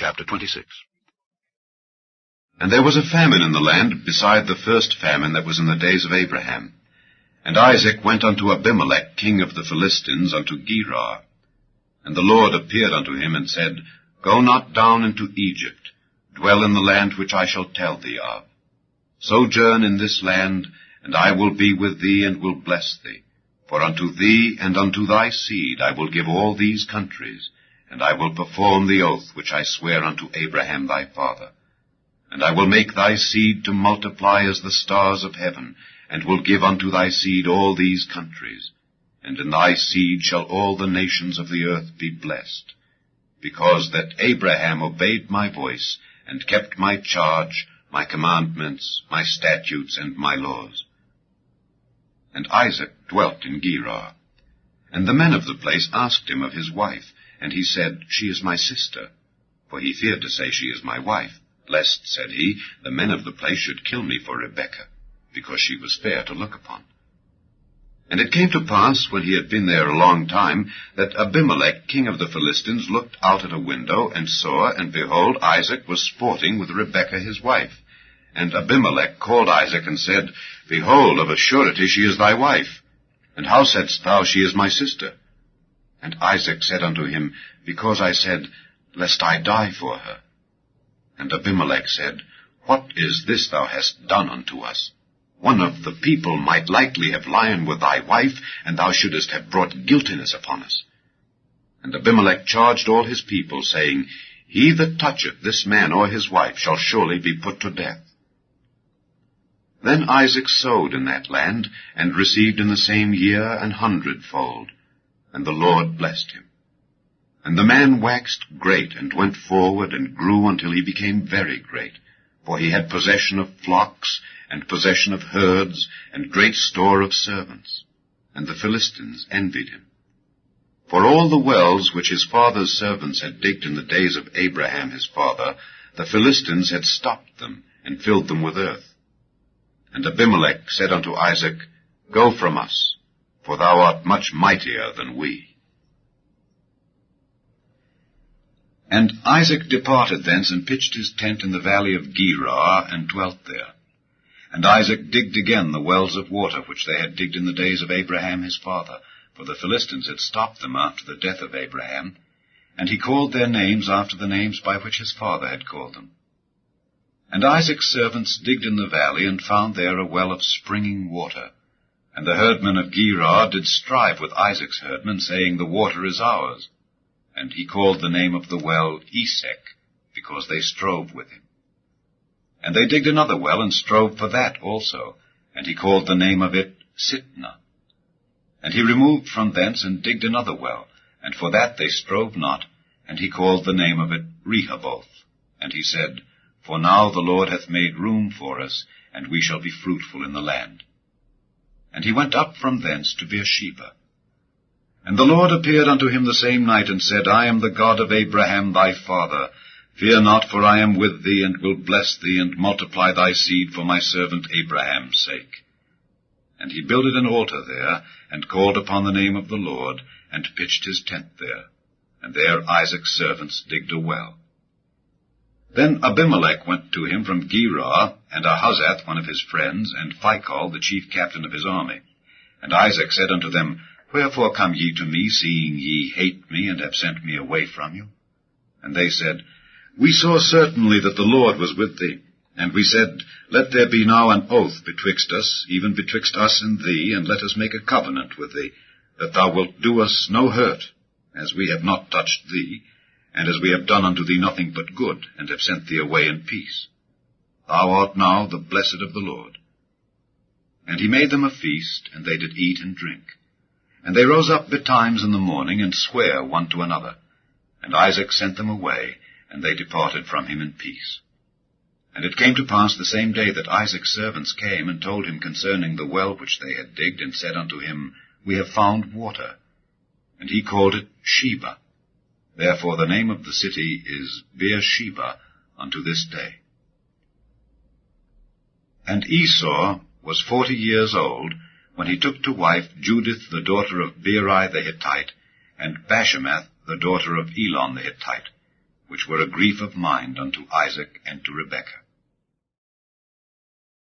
Chapter 26. And there was a famine in the land beside the first famine that was in the days of Abraham. And Isaac went unto Abimelech, king of the Philistines, unto Gerar. And the Lord appeared unto him, and said, Go not down into Egypt, dwell in the land which I shall tell thee of. Sojourn in this land, and I will be with thee, and will bless thee. For unto thee and unto thy seed I will give all these countries, and I will perform the oath which I swear unto Abraham thy father. And I will make thy seed to multiply as the stars of heaven, and will give unto thy seed all these countries. And in thy seed shall all the nations of the earth be blessed, because that Abraham obeyed my voice, and kept my charge, my commandments, my statutes, and my laws. And Isaac dwelt in Gerar. And the men of the place asked him of his wife, and he said, She is my sister. For he feared to say, She is my wife, lest, said he, the men of the place should kill me for Rebekah, because she was fair to look upon. And it came to pass, when he had been there a long time, that Abimelech, king of the Philistines, looked out at a window, and saw, and behold, Isaac was sporting with Rebekah his wife. And Abimelech called Isaac, and said, Behold, of a surety she is thy wife. And how saidst thou, She is my sister? And Isaac said unto him, Because I said, Lest I die for her. And Abimelech said, What is this thou hast done unto us? One of the people might likely have lain with thy wife, and thou shouldest have brought guiltiness upon us. And Abimelech charged all his people, saying, He that toucheth this man or his wife shall surely be put to death. Then Isaac sowed in that land, and received in the same year 100-fold, and the Lord blessed him. And the man waxed great, and went forward, and grew until he became very great, for he had possession of flocks, and possession of herds, and great store of servants. And the Philistines envied him. For all the wells which his father's servants had digged in the days of Abraham his father, the Philistines had stopped them, and filled them with earth. And Abimelech said unto Isaac, Go from us, for thou art much mightier than we. And Isaac departed thence, and pitched his tent in the valley of Gerar, and dwelt there. And Isaac digged again the wells of water which they had digged in the days of Abraham his father, for the Philistines had stopped them after the death of Abraham, and he called their names after the names by which his father had called them. And Isaac's servants digged in the valley, and found there a well of springing water. And the herdmen of Gerar did strive with Isaac's herdmen, saying, The water is ours. And he called the name of the well Esek, because they strove with him. And they digged another well, and strove for that also, and he called the name of it Sitnah. And he removed from thence, and digged another well, and for that they strove not, and he called the name of it Rehoboth. And he said, For now the Lord hath made room for us, and we shall be fruitful in the land. And he went up from thence to Beersheba. And the Lord appeared unto him the same night, and said, I am the God of Abraham thy father. Fear not, for I am with thee, and will bless thee, and multiply thy seed for my servant Abraham's sake. And he builded an altar there, and called upon the name of the Lord, and pitched his tent there. And there Isaac's servants digged a well. Then Abimelech went to him from Gerar, and Ahuzzath one of his friends, and Phicol the chief captain of his army. And Isaac said unto them, Wherefore come ye to me, seeing ye hate me, and have sent me away from you? And they said, We saw certainly that the Lord was with thee. And we said, Let there be now an oath betwixt us, even betwixt us and thee, and let us make a covenant with thee, that thou wilt do us no hurt, as we have not touched thee, and as we have done unto thee nothing but good, and have sent thee away in peace. Thou art now the blessed of the Lord. And he made them a feast, and they did eat and drink. And they rose up betimes in the morning, and sware one to another. And Isaac sent them away, and they departed from him in peace. And it came to pass the same day that Isaac's servants came, and told him concerning the well which they had digged, and said unto him, We have found water. And he called it Sheba. Therefore the name of the city is Beersheba unto this day. And Esau was 40 years old, when he took to wife Judith the daughter of Beeri the Hittite, and Bashemath the daughter of Elon the Hittite. which were a grief of mind unto Isaac and to Rebekah.